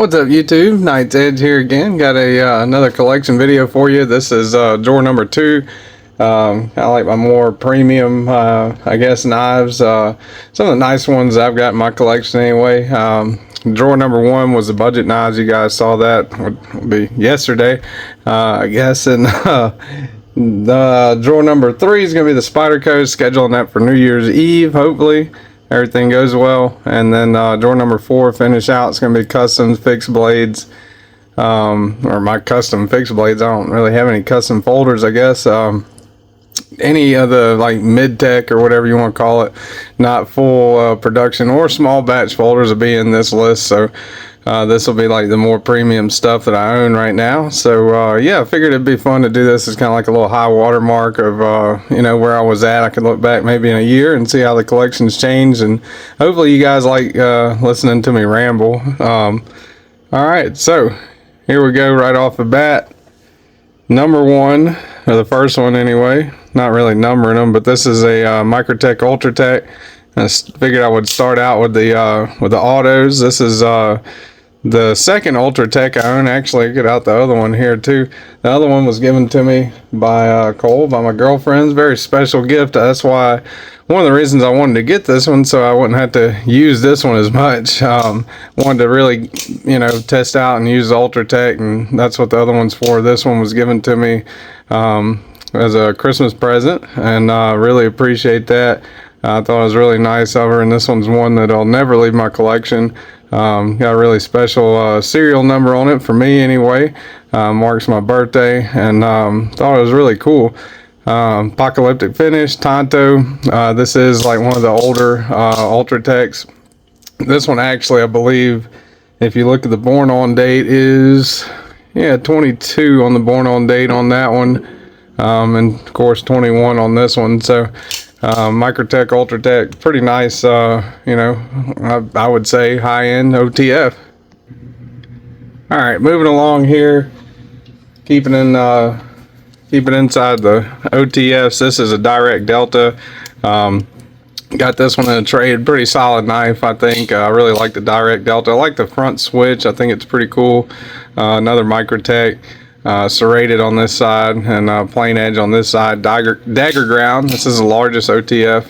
What's up YouTube? Knight's Edge here again. Got a another collection video for you. This is drawer number 2. Kind of like my more premium I guess knives. Some of the nice ones I've got in my collection anyway. Drawer number 1 was the budget knives. You guys saw that would be yesterday I guess. And the drawer number 3 is going to be the Spider Coast. Scheduling that for New Year's Eve, hopefully everything goes well. And then drawer number 4 finish out, it's going to be customs fixed blades, or my custom fixed blades. I don't really have any custom folders, I guess. Any of the like mid-tech or whatever you want to call it, not full production or small batch folders will be in this list. So this will be like the more premium stuff that I own right now. So yeah, I figured it'd be fun to do this as kind of like a little high water mark of you know, where I was at. I could look back maybe in a year and see how the collection's changed, and hopefully you guys like listening to me ramble. All right, so here we go right off the bat. Number 1, or the first one anyway, not really numbering them, but this is a Microtech Ultratech. I figured I would start out with the autos. This is the second Ultratech I own. Actually, get out the other one here too. The other one was given to me by Cole, by my girlfriend's. Very special gift. That's why, one of the reasons I wanted to get this one, so I wouldn't have to use this one as much. Wanted to really, you know, test out and use the Ultratech, and that's what the other one's for. This one was given to me as a Christmas present, and really appreciate that. I thought it was really nice of her, and this one's one that I'll never leave my collection. Got a really special serial number on it for me anyway. Marks my birthday, and thought it was really cool. Apocalyptic finish, Tonto. This is like one of the older Ultratechs. This one actually, I believe, if you look at the born on date, is 22 on the born on date on that one, and of course 21 on this one. So Microtech Ultratech, pretty nice, you know, I would say high-end OTF. All right, moving along here, keeping inside the OTFs. This is a direct Delta. Got this one in a trade. Pretty solid knife, I think. I really like the direct Delta. I like the front switch. I think it's pretty cool. Another Microtech. Serrated on this side, and plain edge on this side. Dagger ground. This is the largest OTF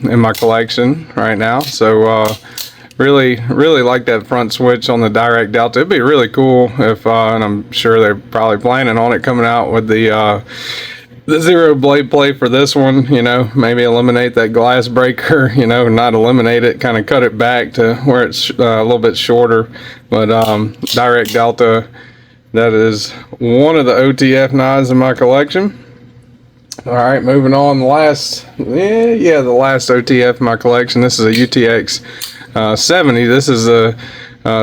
in my collection right now. So really like that front switch on the direct Delta. It'd be really cool if, and I'm sure they're probably planning on it, coming out with the zero blade play for this one. You know, maybe eliminate that glass breaker. You know, not eliminate it, kind of cut it back to where it's a little bit shorter. But direct Delta. That is one of the OTF knives in my collection. All right, moving on. The last OTF in my collection. This is a UTX 70. This is a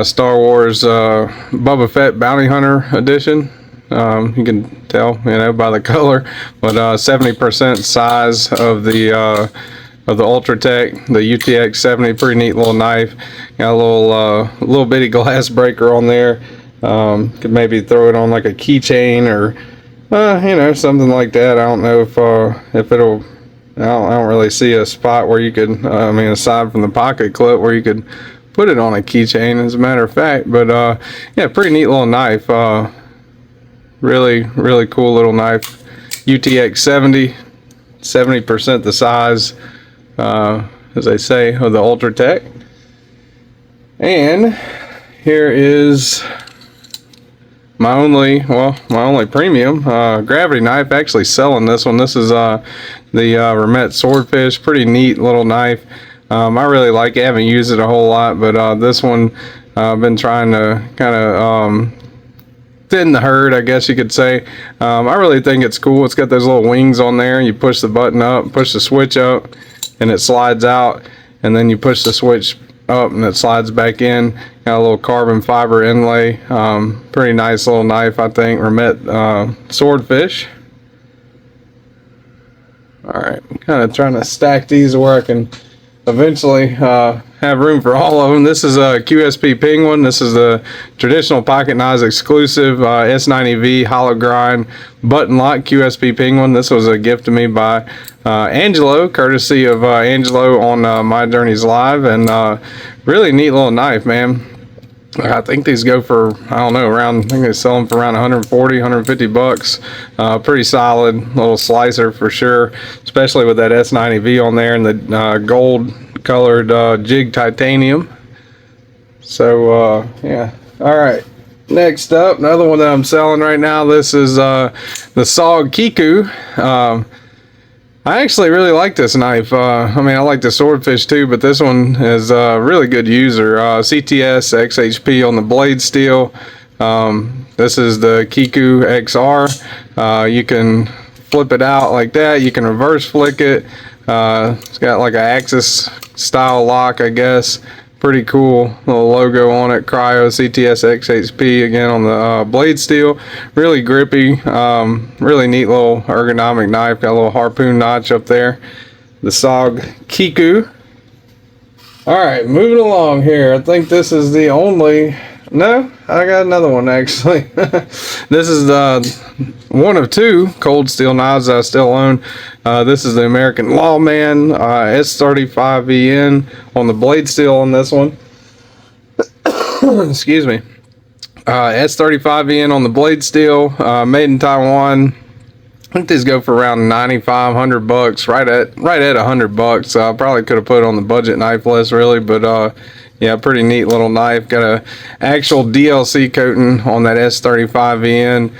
Star Wars Boba Fett Bounty Hunter edition. You can tell, you know, by the color, but 70% size of the Ultratech, the UTX 70. Pretty neat little knife. Got a little bitty glass breaker on there. Could maybe throw it on like a keychain or you know, something like that. I don't know if it'll, I don't really see a spot where you could, I mean, aside from the pocket clip, where you could put it on a keychain, as a matter of fact. But yeah, pretty neat little knife. Really cool little knife. UTX 70, 70% the size, as they say, of the Ultratech. And here is my only premium gravity knife. Actually selling this one. This is the Remet Swordfish. Pretty neat little knife. I really like it. I haven't used it a whole lot, but this one I've been trying to kind of thin the herd, I guess you could say. I really think it's cool. It's got those little wings on there. You push the button up, push the switch up, and it slides out, and then you push the switch up and it slides back in. Got a little carbon fiber inlay. Pretty nice little knife, I think. Remet Swordfish. Alright, I'm kind of trying to stack these where I can eventually have room for all of them. This is a QSP Penguin. This is the traditional pocket knives exclusive S90V hollow grind button lock QSP Penguin. This was a gift to me by Angelo, courtesy of Angelo on My Journeys Live, and really neat little knife, man. I think these go for, I don't know, around, I think they sell them for around 140, 150 bucks. Pretty solid little slicer for sure, especially with that S90V on there and the gold colored jig titanium. So yeah. All right, next up, another one that I'm selling right now. This is the SOG Kiku. I actually really like this knife. I mean, I like the swordfish too, but this one is a really good user. CTS XHP on the blade steel. This is the Kiku XR. You can flip it out like that. You can reverse flick it. It's got like an Axis style lock, I guess. Pretty cool little logo on it. Cryo CTS XHP again on the blade steel. Really grippy. Really neat little ergonomic knife. Got a little harpoon notch up there. The SOG Kiku. Alright, moving along here. I think this is the only... No, I got another one actually. This is the one of two cold steel knives I still own. This is the American Lawman S35VN on the blade steel on this one. Excuse me. S35VN on the blade steel, made in Taiwan. I think these go for around 9500 bucks, right at 100 bucks. I probably could have put it on the budget knife list really, but yeah, pretty neat little knife. Got a actual DLC coating on that S35VN.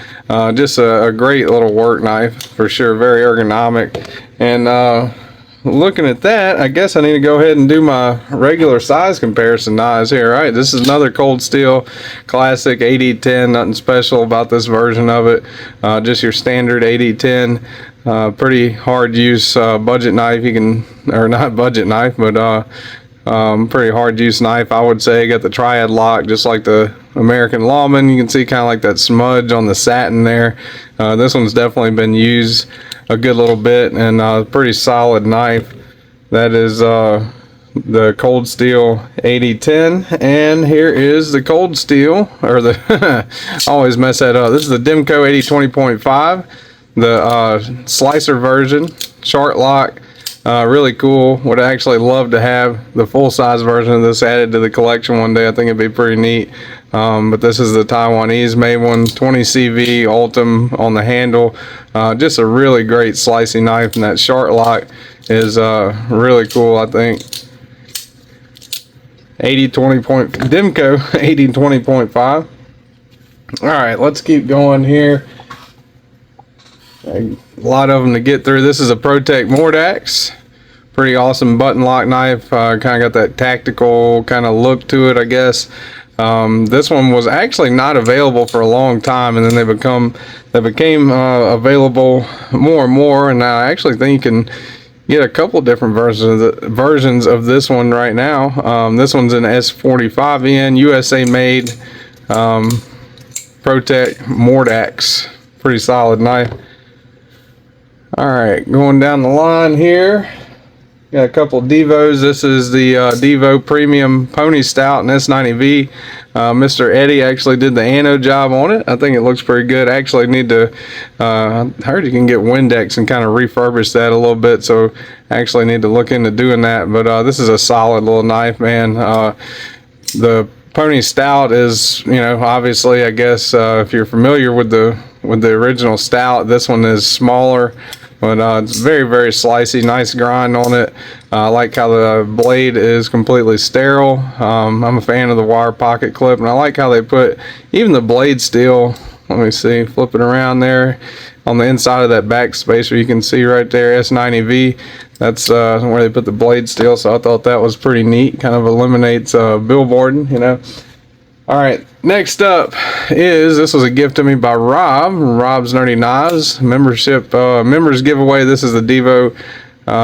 Just a great little work knife for sure. Very ergonomic. And looking at that, I guess I need to go ahead and do my regular size comparison knives here. All right, this is another cold steel classic 8010. Nothing special about this version of it. Just your standard 8010. Pretty hard use budget knife. You can, or not budget knife, but pretty hard use knife, I would say. Got the triad lock just like the American Lawman. You can see kind of like that smudge on the satin there. This one's definitely been used a good little bit, and pretty solid knife. That is the cold steel 8010, and here is the cold steel, or the I always mess that up. This is the Demco 8020.5, the slicer version, short lock. Really cool. Would actually love to have the full-size version of this added to the collection one day. I think it'd be pretty neat. But this is the Taiwanese made one, 20 CV Ultim on the handle. Just a really great slicing knife, and that short lock is really cool, I think. 8020 Demco 8020.5. All right, let's keep going here. A lot of them to get through. This is a Protect Mordax. Pretty awesome button lock knife. Kind of got that tactical kind of look to it, I guess. This one was actually not available for a long time, and then they became available more and more. And I actually think you can get a couple different versions of this one right now. This one's an S45N, USA made, Protect Mordax. Pretty solid knife. Alright, going down the line here, got a couple Devos. This is the Devo Premium Pony Stout and S90V. Mr. Eddie actually did the anode job on it. I think it looks pretty good. I actually need to, I heard you can get Windex and kind of refurbish that a little bit, so I actually need to look into doing that. But this is a solid little knife, man. The Pony Stout is, you know, obviously, I guess if you're familiar with the original Stout, this one is smaller, but it's very, very slicey. Nice grind on it. I like how the blade is completely sterile. I'm a fan of the wire pocket clip, and I like how they put even the blade steel. Let me see, flip it around there on the inside of that back spacer. You can see right there, S90V. That's where they put the blade steel, so I thought that was pretty neat. Kind of eliminates billboarding, you know. Alright, next up is, this was a gift to me by Rob, Rob's Nerdy Knives, members giveaway. This is the Devo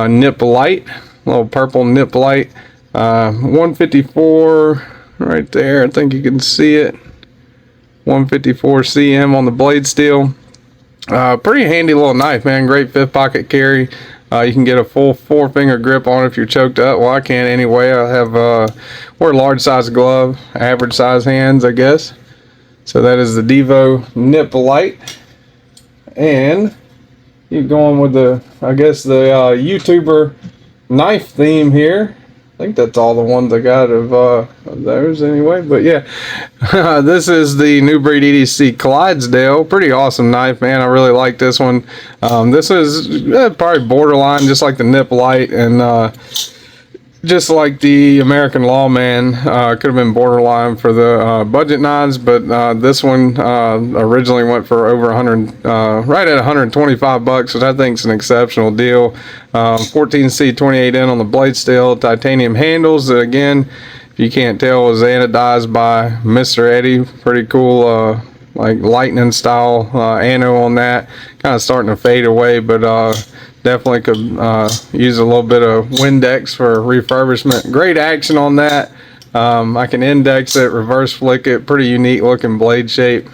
Nip Light, little purple Nip Light, 154 right there, I think you can see it, 154 cm on the blade steel. Pretty handy little knife, man. Great fifth pocket carry. You can get a full 4-finger grip on it if you're choked up. Well, I can't anyway. I have wear a large size glove, average size hands, I guess. So that is the Devo Nip Light. And keep going with the, I guess, the YouTuber knife theme here. I think that's all the ones I got of those anyway. But yeah, this is the New Breed EDC Clydesdale. Pretty awesome knife, man. I really like this one. This is probably borderline, just like the Nip Light, and just like the American Lawman. Could have been borderline for the budget knives, but this one originally went for over 100, right at 125 bucks, which I think is an exceptional deal. 14C 28N on the blade steel, titanium handles. Again, if you can't tell, was anodized by Mr. Eddie. Pretty cool, like lightning style ano on that. Kind of starting to fade away, but definitely could use a little bit of Windex for refurbishment. Great action on that. I can index it, reverse flick it. Pretty unique looking blade shape.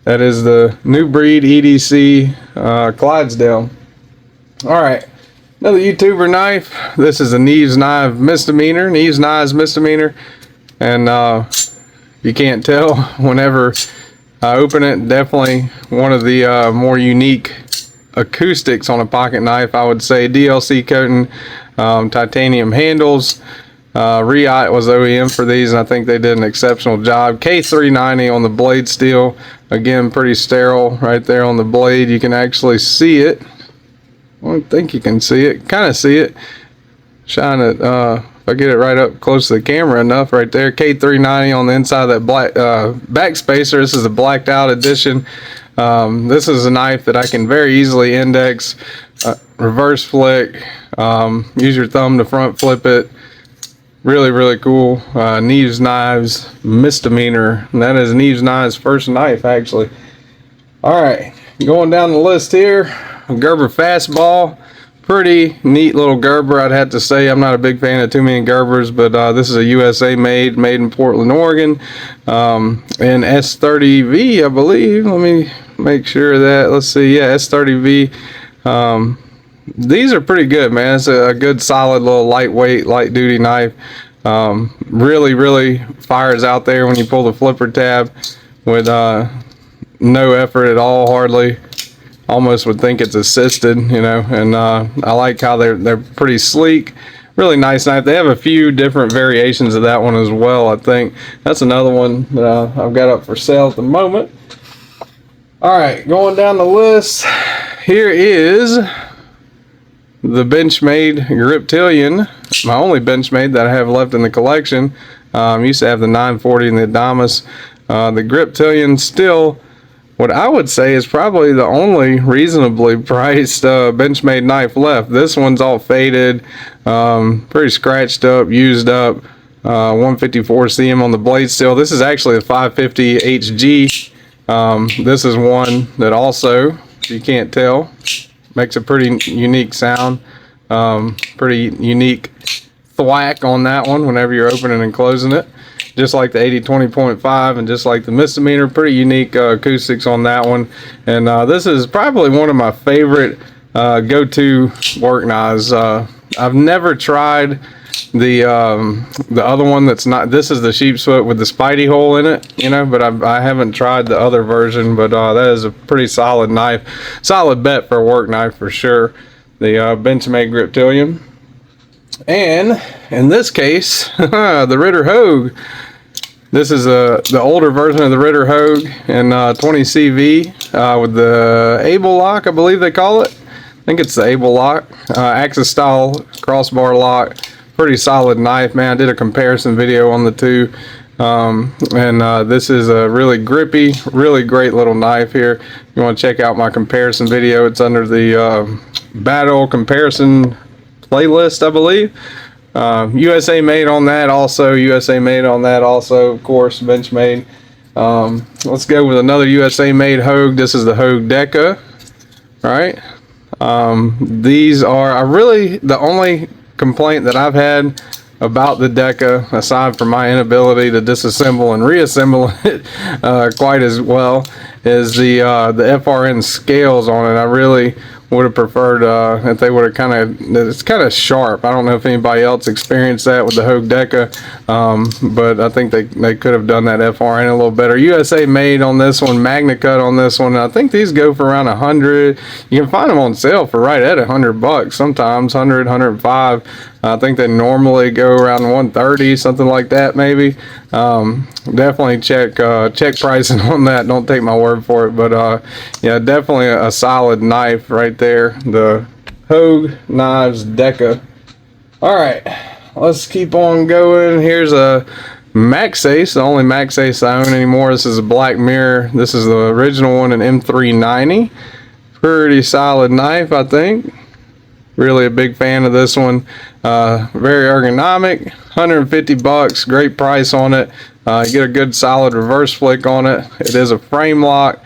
That is the New Breed EDC Clydesdale. All right, another YouTuber knife. This is a KnivesKnives Misdemeanor. KnivesKnives Misdemeanor. And you can't tell whenever I open it, definitely one of the more unique acoustics on a pocket knife, I would say. DLC coating, titanium handles. Riot was OEM for these, and I think they did an exceptional job. K390 on the blade steel. Again, pretty sterile right there on the blade. You can actually see it. I don't think you can see it. Kind of see it. Shine it. If I get it right up close to the camera enough, right there. K390 on the inside of that black back spacer. This is a blacked out edition. This is a knife that I can very easily index, reverse flick, use your thumb to front flip it. Really, really cool. KnivesKnives Misdemeanor. And that is KnivesKnives' first knife, actually. All right, going down the list here. Gerber Fastball. Pretty neat little Gerber, I'd have to say. I'm not a big fan of too many Gerbers, but this is a USA made in Portland, Oregon. And S30V, I believe. Let me make sure of that. Let's see. Yeah, S30V. These are pretty good, man. It's a good, solid, little lightweight, light duty knife. Really, really fires out there when you pull the flipper tab with no effort at all, hardly. Almost would think it's assisted, you know. And I like how they're pretty sleek. Really nice knife. They have a few different variations of that one as well, I think. That's another one that I've got up for sale at the moment. All right, going down the list. Here is the Benchmade Griptilian, my only Benchmade that I have left in the collection. Used to have the 940 and the Adamas. The Griptilian still, what I would say, is probably the only reasonably priced Benchmade knife left. This one's all faded, pretty scratched up, used up. 154 cm on the blade steel. This is actually a 550 HG. This is one that also, if you can't tell, makes a pretty unique sound. Pretty unique thwack on that one whenever you're opening and closing it. Just like the 80-20.5 and just like the Misdemeanor. Pretty unique acoustics on that one. And this is probably one of my favorite go-to work knives. I've never tried the other one that's not, this is the sheep's foot with the spidey hole in it, you know, but I haven't tried the other version. But that is a pretty solid knife, solid bet for a work knife for sure. The Benchmade Griptilian. And in this case, the Ritter Hogue. This is the older version of the Ritter Hogue in 20CV with the Able lock, I believe they call it. I think it's the Able lock, Axis style crossbar lock. Pretty solid knife, man. I did a comparison video on the two, and this is a really grippy, really great little knife here. If you want to check out my comparison video, it's under the battle comparison playlist, I believe. USA made on that also. USA made on that also, of course. Benchmade. Let's go with another USA made Hogue. This is the Hogue Deca. All right. These are really the only complaint that I've had about the Deca, aside from my inability to disassemble and reassemble it quite as well, is the FRN scales on it. I really would have preferred if they would have kind of, it's kind of sharp. I don't know if anybody else experienced that with the Hogue Deca, but I think they could have done that FRN a little better. USA made on this one, Magna Cut on this one. I think these go for around 100. You can find them on sale for right at $100 sometimes, 100, 105. I think they normally go around 130, something like that, maybe. Definitely check pricing on that. Don't take my word for it, but yeah, definitely a solid knife right there. The Hogue Knives Deca. All right, let's keep on going. Here's a Max Ace, the only Max Ace I own anymore. This is a black mirror. This is the original one, an M390. Pretty solid knife, I think. Really a big fan of this one. Very ergonomic, 150 bucks, great price on it. You get a good solid reverse flick on it. It is a frame lock.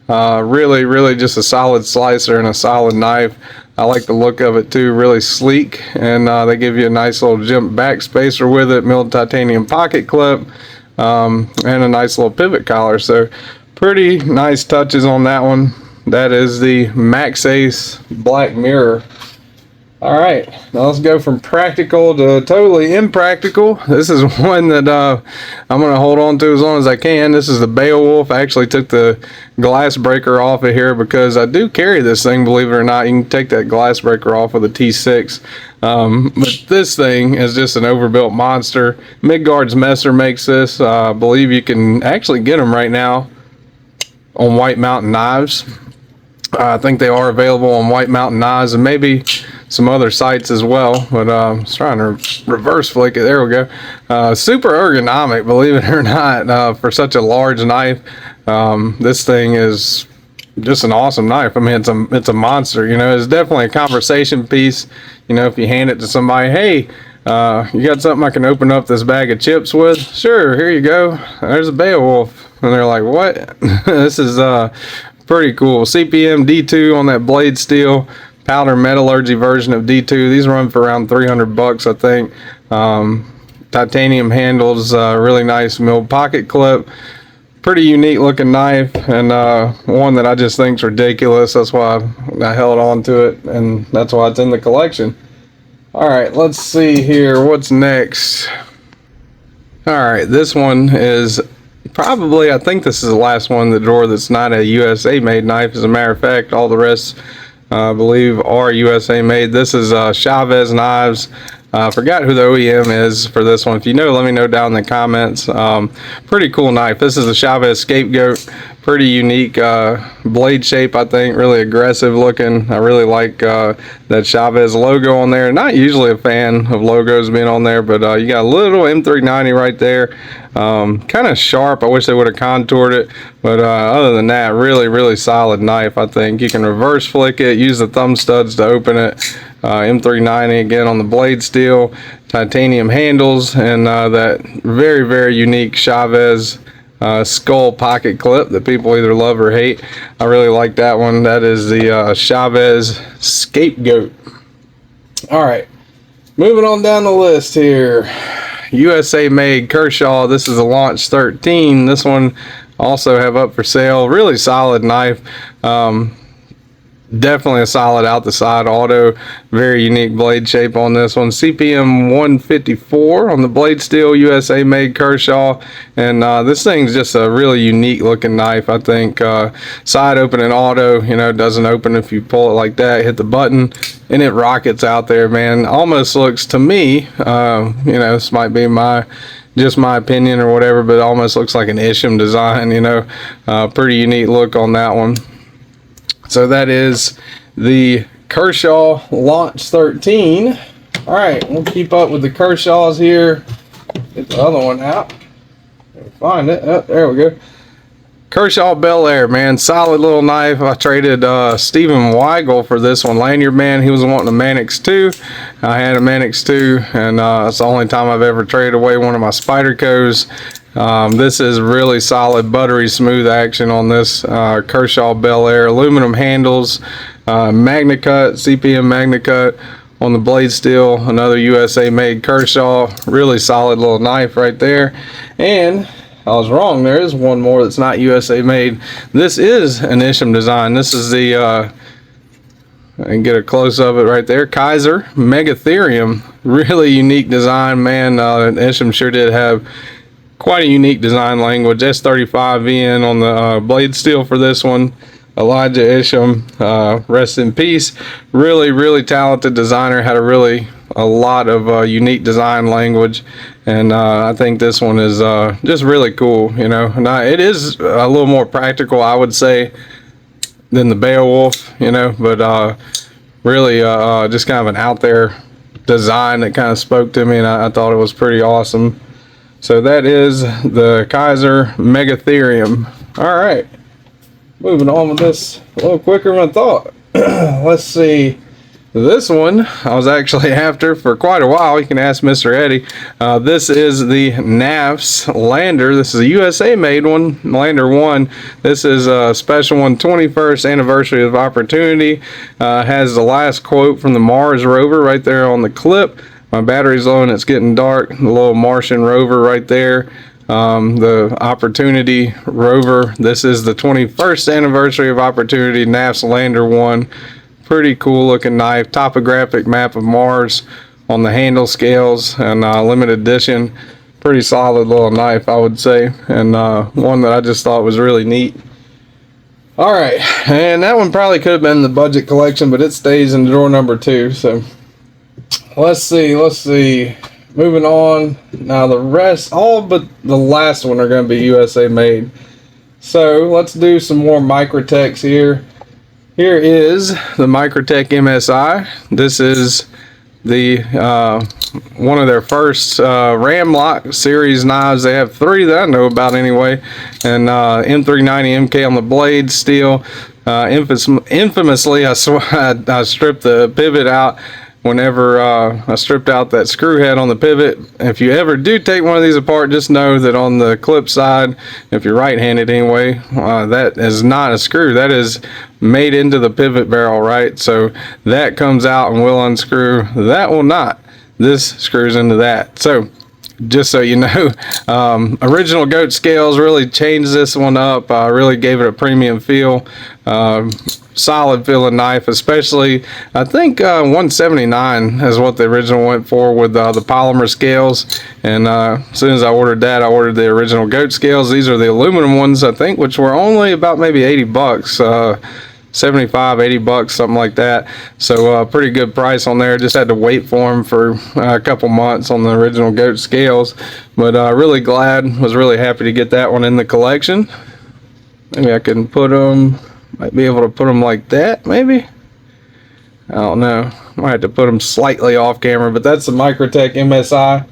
Really just a solid slicer and a solid knife. I like the look of it too, really sleek, and they give you a nice little jump back spacer with it, milled titanium pocket clip, and a nice little pivot collar. So pretty nice touches on that one. That is the Max Ace Black Mirror. All right, now let's go from practical to totally impractical. This is one that I'm going to hold on to as long as I can. This is the Beowulf. I actually took the glass breaker off of here because I do carry this thing, believe it or not. You can take that glass breaker off with a T6. But this thing is just an overbuilt monster. Midgard's Messer makes this. I believe you can actually get them right now on White Mountain Knives. I think they are available on White Mountain Knives and maybe some other sites as well, but I was trying to reverse flick it. There we go. Super ergonomic, believe it or not, for such a large knife. This thing is just an awesome knife. I mean, it's a monster. You know, it's definitely a conversation piece. You know, if you hand it to somebody, hey, you got something I can open up this bag of chips with? Sure, here you go. There's a Beowulf. And they're like, what? This is pretty cool. CPM D2 on that blade steel. Powder metallurgy version of D2. These run for around 300 bucks, I think. Titanium handles, really nice milled pocket clip. Pretty unique looking knife, and one that I just think is ridiculous. That's why I held on to it, and that's why it's in the collection. All right, let's see here. What's next? All right, this one is probably, I think this is the last one in the drawer that's not a USA made knife. As a matter of fact, all the rest I believe are USA made. This is Chavez Knives. I forgot who the OEM is for this one. If you know, let me know down in the comments. Pretty cool knife. This is a Chavez Scapegoat. Pretty unique blade shape, I think. Really aggressive looking. I really like that Chavez logo on there. Not usually a fan of logos being on there, but you got a little M390 right there. Kind of sharp. I wish they would have contoured it, but other than that, really solid knife. I think you can reverse flick it, use the thumb studs to open it. M390 again on the blade steel, titanium handles, and that very unique Chavez skull pocket clip that people either love or hate. I really like that one. That is the Chavez Scapegoat. All right, moving on down the list here. USA made Kershaw. This is a Launch 13. This one also have up for sale. Really solid knife. Definitely a solid out the side auto. Very unique blade shape on this one. CPM 154 on the blade steel, USA made Kershaw. And this thing's just a really unique looking knife, I think. Side opening auto, you know, doesn't open if you pull it like that, hit the button, and it rockets out there, man. Almost looks to me, you know, this might be just my opinion or whatever, but it almost looks like an Isham design, you know. Pretty unique look on that one. So that is the Kershaw Launch 13. All right, we'll keep up with the Kershaws here. Get the other one out. Find it. Oh, there we go. Kershaw Bel Air, man. Solid little knife. I traded Stephen Weigel for this one. Lanyard man. He was wanting a Mannix 2. I had a Mannix 2, and it's the only time I've ever traded away one of my Spydercos. This is really solid, buttery smooth action on this Kershaw Bel Air. Aluminum handles, MagnaCut, CPM MagnaCut on the blade steel. Another USA made Kershaw. Really solid little knife right there. And I was wrong, there is one more that's not USA made. This is an Isham design. This is the I can get a close of it right there. Kizer Megatherium. Really unique design, man. Isham sure did have quite a unique design language. S35VN on the blade steel for this one. Elijah Isham, rest in peace. Really talented designer. Had a really a lot of unique design language, and I think this one is just really cool, you know. Now it is a little more practical, I would say, than the Beowulf, you know, but really just kind of an out there design that kind of spoke to me, and I thought it was pretty awesome. So that is the Kizer Megatherium. All right, moving on with this a little quicker than I thought. Let's see. This one I was actually after for quite a while. You can ask Mr. Eddie. This is the Knives Lander. This is a USA made one, Lander 1. This is a special one, 21st anniversary of opportunity. Has the last quote from the Mars rover right there on the clip. My battery's low and it's getting dark. The little Martian rover right there. The Opportunity rover. This is the 21st anniversary of opportunity, Knives Lander 1. Pretty cool looking knife. Topographic map of Mars on the handle scales, and limited edition. Pretty solid little knife, I would say, and one that I just thought was really neat. All right, and that one probably could have been the budget collection, but it stays in drawer number 2. So let's see. Moving on. Now the rest, all but the last one, are going to be USA made. So let's do some more Microtechs here. Here is the Microtech MSI. This is the one of their first Ramlock series knives. They have 3 that I know about anyway, and M390 MK on the blade steel. Infamously, I stripped the pivot out whenever I stripped out that screw head on the pivot. If you ever do take one of these apart, just know that on the clip side, if you're right-handed anyway, that is not a screw. That is made into the pivot barrel, right? So that comes out and will unscrew. That will not. This screws into that. So just so you know, original goat scales really changed this one up. Really gave it a premium feel. Solid feeling knife, especially I think 179 is what the original went for with the polymer scales. And as soon as I ordered that, I ordered the original goat scales. These are the aluminum ones, I think, which were only about maybe 80 bucks. 75, 80 bucks, something like that. So pretty good price on there. Just had to wait for them for a couple months on the original goat scales, but really glad, was really happy to get that one in the collection. Maybe I can put them, might be able to put them like that, maybe. I don't know, might have to put them slightly off camera, but that's the Microtech MSI.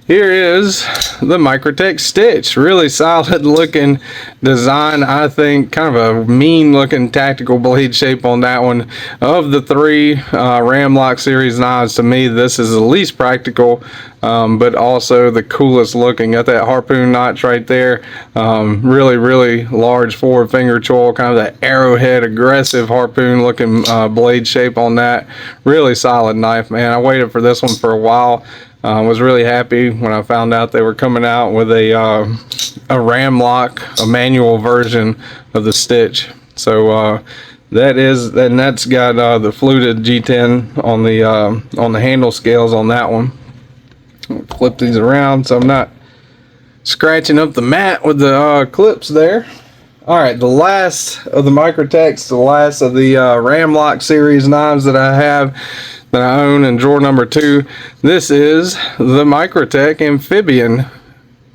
Here is the Microtech Stitch. Really solid looking design, I think. Kind of a mean looking tactical blade shape on that one. Of the 3 Ramlock series knives, to me this is the least practical, but also the coolest looking. Got that harpoon notch right there. Really large forward finger choil, kind of that arrowhead aggressive harpoon looking blade shape on that. Really solid knife, man. I waited for this one for a while. Was really happy when I found out they were coming out with a Ramlock, a manual version of the Stitch. So that's got the fluted G10 on the handle scales on that one. Flip these around so I'm not scratching up the mat with the clips there. All right, the last of the Microtechs, the last of the Ramlock series knives that I have, that I own in drawer number 2. This is the Microtech Amphibian.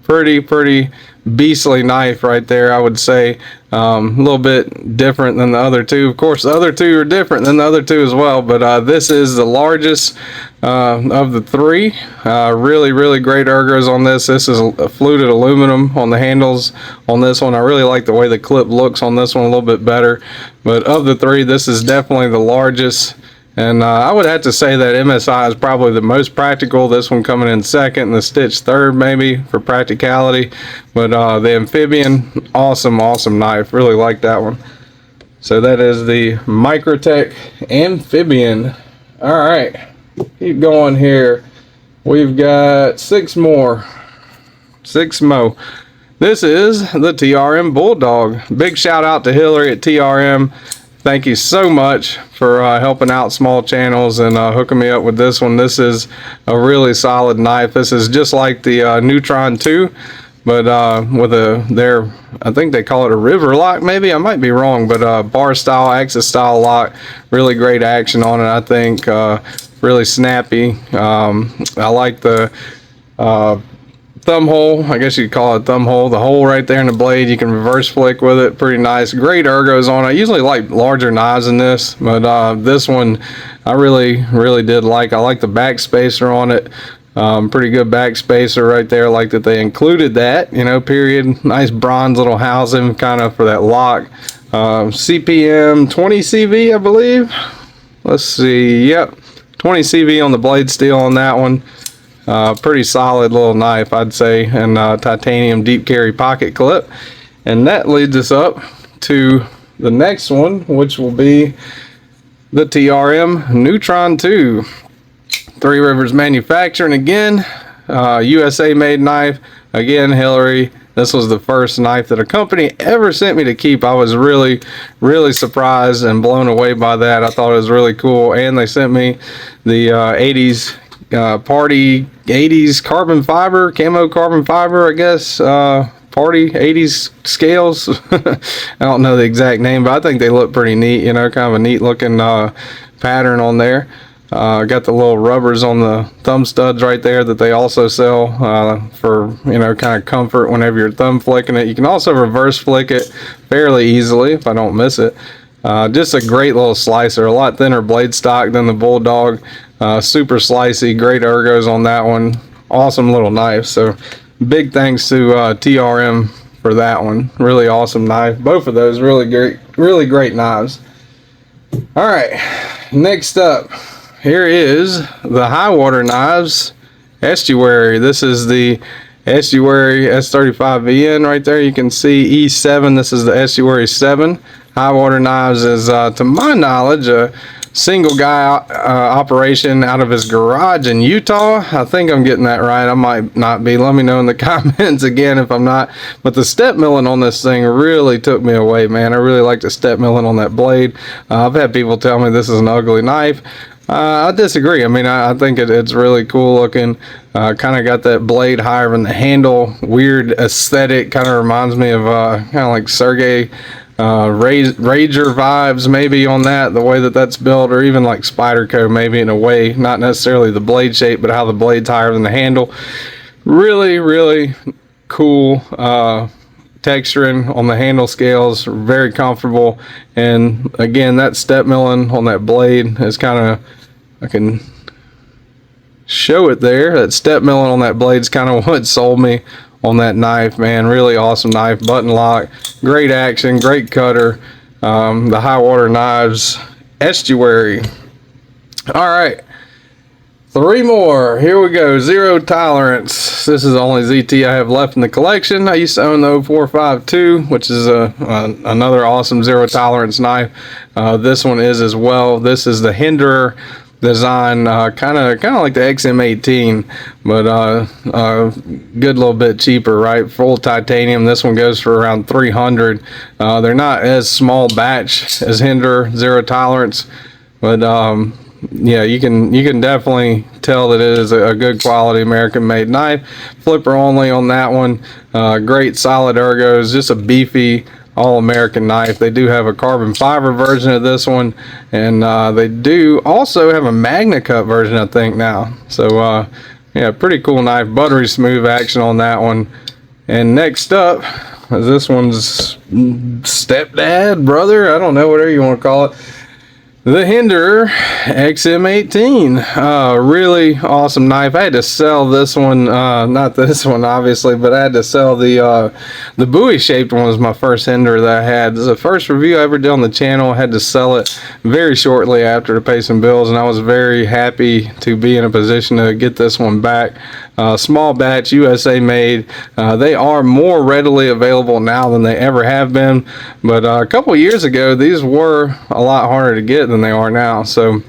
Pretty beastly knife right there, I would say. A little bit different than the other 2. Of course, the other 2 are different than the other 2 as well, but this is the largest of the 3. Really great ergos on this. This is a fluted aluminum on the handles on this one. I really like the way the clip looks on this one a little bit better, but of the 3, this is definitely the largest. And I would have to say that MSI is probably the most practical. This one coming in second, and the Stitch third maybe for practicality. But the Amphibian, awesome knife. Really like that one. So that is the Microtech Amphibian. All right, keep going here. We've got 6 more. 6 more. This is the TRM Bulldog. Big shout out to Hillary at TRM. Thank you so much for helping out small channels and hooking me up with this one. This is a really solid knife. This is just like the Neutron 2. but with I think they call it a river lock, maybe, I might be wrong, but bar style, axis style lock, really great action on it, I think. Really snappy. I like the thumb hole, I guess you'd call it thumb hole, the hole right there in the blade. You can reverse flick with it, pretty nice. Great ergos on it. I usually like larger knives than this, but this one I really did like. I like the back spacer on it. Pretty good back spacer right there. I like that they included that, you know, period. Nice bronze little housing kind of for that lock. CPM 20 CV, I believe. Let's see, yep, 20 CV on the blade steel on that one. Pretty solid little knife, I'd say, and titanium deep carry pocket clip. And that leads us up to the next one, which will be the TRM Neutron 2. Three Rivers Manufacturing again, USA made knife. Again, Hillary, this was the first knife that a company ever sent me to keep. I was really surprised and blown away by that. I thought it was really cool. And they sent me the 80s party 80s carbon fiber, camo carbon fiber, I guess, party 80s scales. I don't know the exact name, but I think they look pretty neat, you know, kind of a neat looking pattern on there. Got the little rubbers on the thumb studs right there that they also sell for, you know, kind of comfort whenever you're thumb flicking it. You can also reverse flick it fairly easily if I don't miss it. Just a great little slicer, a lot thinner blade stock than the Bulldog. Super slicey, great ergos on that one. Awesome little knife. So big thanks to TRM for that one. Really awesome knife. Both of those really great knives. All right, next up, here is the Highwater Knives Estuary. This is the Estuary S35VN right there. You can see E7. This is the Estuary 7. Highwater Knives is, to my knowledge, a single guy operation out of his garage in Utah. I think I'm getting that right. I might not be. Let me know in the comments again if I'm not. But the step milling on this thing really took me away, man. I really like the step milling on that blade. I've had people tell me this is an ugly knife. I disagree. I mean, I think it's really cool looking. Kind of got that blade higher than the handle. Weird aesthetic. Kind of reminds me of kind of like Sergey Rager vibes maybe on that, the way that that's built, or even like Spyderco maybe in a way, not necessarily the blade shape, but how the blade's higher than the handle. Really cool texturing on the handle scales, very comfortable. And again, that step milling on that blade is kind of, I can show it there, that step milling on that blade is kind of what sold me on that knife, man. Really awesome knife, button lock, great action, great cutter. The Highwater Knives Estuary. All right, three more. Here we go. Zero Tolerance. This is the only ZT I have left in the collection. I used to own the 0452, which is another awesome zero tolerance knife. This one is as well. This is the Hinderer design, kind of like the XM18, but good little bit cheaper, right? Full titanium. This one goes for around 300. They're not as small batch as Hinderer zero tolerance, but yeah, you can definitely tell that it is a good quality American made knife. Flipper only on that one. Great solid ergos, just a beefy all-American knife. They do have a carbon fiber version of this one, and they do also have a Magna Cut version, I think, now. So yeah, pretty cool knife. Buttery smooth action on that one. And next up is this one's stepdad, brother, I don't know, whatever you want to call it, the Hinderer XM18. Really awesome knife. I had to sell this one, not this one obviously, but I had to sell the buoy shaped one. Was my first Hinderer that I had. This is the first review I ever did on the channel. I had to sell it very shortly after to pay some bills, and I was very happy to be in a position to get this one back. Small batch, USA made. They are more readily available now than they ever have been, but a couple years ago these were a lot harder to get than they are now. So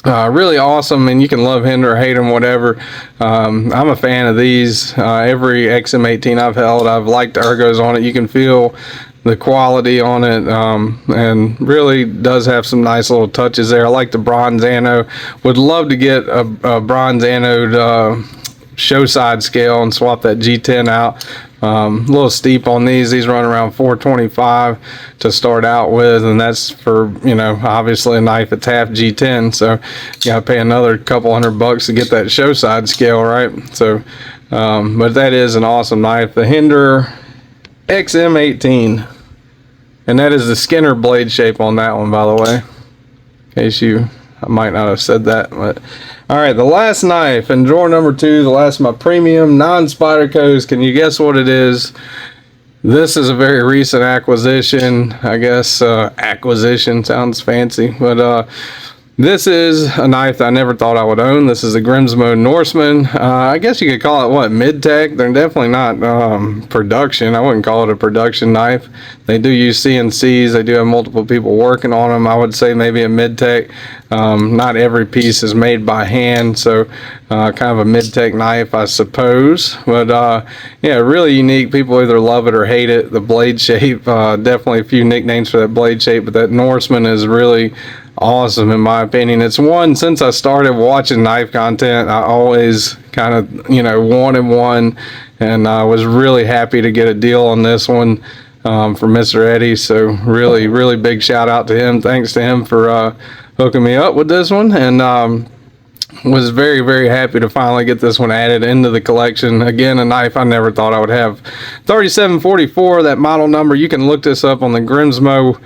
really awesome, and you can love Hinderer, hate them, whatever. I'm a fan of these. Every XM18 I've held, I've liked the ergos on it. You can feel the quality on it, and really does have some nice little touches there. I like the bronze anode. Would love to get a bronze anode show side scale and swap that G10 out A little steep on these. These run around $425 to start out with, and that's for, you know, obviously a knife that's half G10, so you gotta pay another couple $100 to get that show side scale, right? So but that is an awesome knife, the Hinder XM18, and that is the Skinner blade shape on that one, by the way, in case I might not have said that. But all right, the last knife in drawer number 2, the last of my premium non-Spydercos. Can you guess what it is? This is a very recent acquisition. I guess acquisition sounds fancy, but this is a knife that I never thought I would own. This is a Grimsmo Norseman. I guess you could call it, what, mid-tech? They're definitely not production. I wouldn't call it a production knife. They do use CNCs. They do have multiple people working on them. I would say maybe a mid-tech. Not every piece is made by hand, so kind of a mid-tech knife, I suppose. But yeah, really unique. People either love it or hate it. The blade shape, definitely a few nicknames for that blade shape, but that Norseman is really awesome in my opinion. It's one, since I started watching knife content, I always kind of, you know, wanted one, and I was really happy to get a deal on this one from Mr. Eddie. So really big shout out to him. Thanks to him for hooking me up with this one, and was very happy to finally get this one added into the collection. Again, a knife I never thought I would have. 3744, that model number. You can look this up on the Grimsmo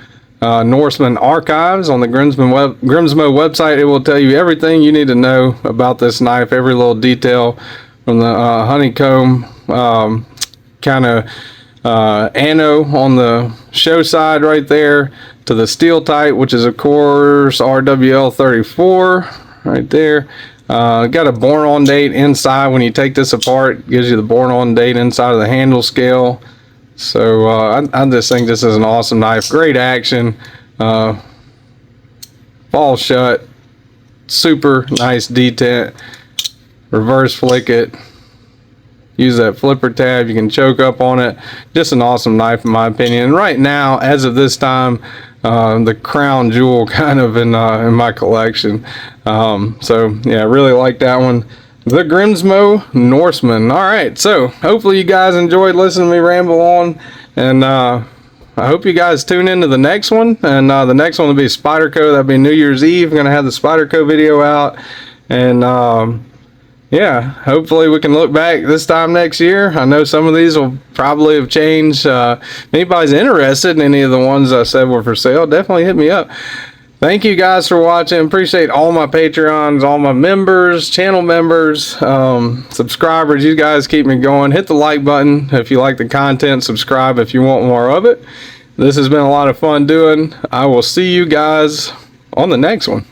Norseman archives on the Grimsmo website. It will tell you everything you need to know about this knife, every little detail, from the honeycomb kind of ano on the show side right there, to the steel type, which is of course RWL 34 right there. Got a born on date inside. When you take this apart, it gives you the born on date inside of the handle scale. So I just think this is an awesome knife. Great action, fall shut, super nice detent, reverse flick it, use that flipper tab, you can choke up on it. Just an awesome knife in my opinion, and right now, as of this time, the crown jewel kind of in my collection. So yeah, I really like that one, the Grimsmo Norseman. All right, so hopefully you guys enjoyed listening to me ramble on, and I hope you guys tune into the next one. And the next one will be Spyderco. That'll be New Year's Eve. I'm gonna have the Spyderco video out, and yeah, hopefully we can look back this time next year. I know some of these will probably have changed. If anybody's interested in any of the ones I said were for sale, definitely hit me up. Thank you guys for watching. Appreciate all my Patreons, all my members, channel members, subscribers. You guys keep me going. Hit the like button if you like the content. Subscribe if you want more of it. This has been a lot of fun doing. I will see you guys on the next one.